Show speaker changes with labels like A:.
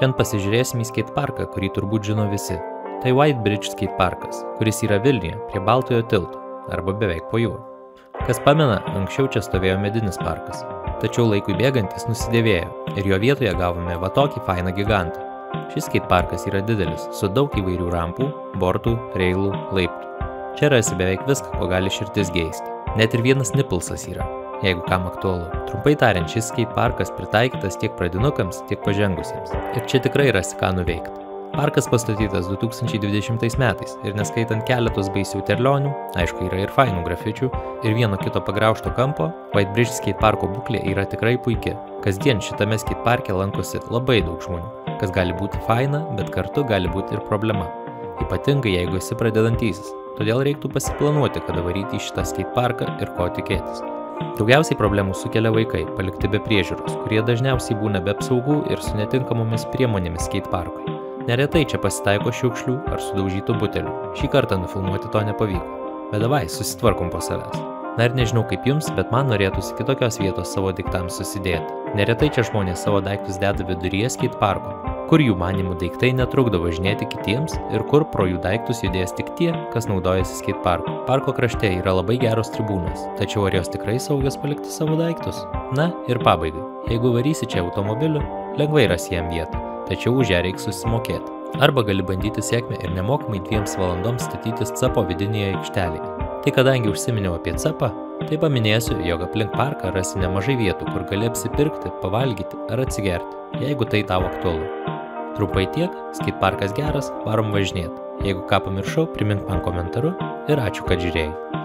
A: Šiandien pasižiūrėsime į skate parką, kurį turbūt žino visi. Tai White Bridge skate parkas, kuris yra Vilniuje prie Baltojo tilto, arba beveik po juo. Kas pamena, anksčiau čia stovėjo medinis parkas. Tačiau laikui bėgantis nusidėvėjo ir jo vietoje gavome va tokį fainą gigantą. Šis skate parkas yra didelis, su daug įvairių rampų, bortų, reilų, laiptų. Čia rasi beveik viską, ko gali širdis geisti. Net ir vienas nipulsas yra, jeigu kam aktualu. Trumpai tariant, šis skate parkas pritaikytas tiek pradinukams, tiek pažengusiems. Ir čia tikrai rasi ką nuveikti. Parkas pastatytas 2020 metais ir neskaitant keletos baisių terlionių, aišku yra ir fainų grafičių, ir vieno kito pagraužto kampo, White Bridge skate parko būklė yra tikrai puiki. Kasdien šitame skate parke lankosi labai daug žmonių, kas gali būti faina, bet kartu gali būti ir problema. Ypatingai jeigu esi pradedantysis, todėl reiktų pasiplanuoti, kada varyti į šitą skate parką ir ko tikėtis. Daugiausiai problemų sukelia vaikai, palikti be priežiūros, kurie dažniausiai būna be apsaugų ir su netinkamomis priemonėmis skate parkui. Neretai čia pasitaiko šiukšlių ar sudaužytų butelių. Šį kartą nufilmuoti to nepavyko. Bet davai, susitvarkom po savęs. Na ir nežinau kaip jums, bet man norėtųsi kitokios vietos savo daiktams susidėti. Neretai čia žmonės savo daiktus deda viduryje skate parko, kur jų manimų daiktai netrukdo važinėti kitiems ir kur pro jų daiktus judės tik tie, kas naudojasi skate parku. Parko krašte yra labai geros tribūnos, tačiau ar jos tikrai saugios palikti savo daiktus? Na ir pabaigai, jeigu varysi čia automobiliu, lengvai rasi jam vietą. Tačiau už ją reiks susimokėti. Arba gali bandyti sėkmę ir nemokamai 2 valandoms statytis CEPO vidinėje aikštelėje. Tai kadangi užsiminiau apie CEPą, tai paminėsiu, jog aplink parką rasi nemažai vietų, kur gali apsipirkti, pavalgyti ar atsigerti, jeigu tai tau aktualu. Trumpai tiek, skate parkas geras, varom važinėti. Jeigu ką pamiršau, primink man komentaru ir ačiū, kad žiūrėjai.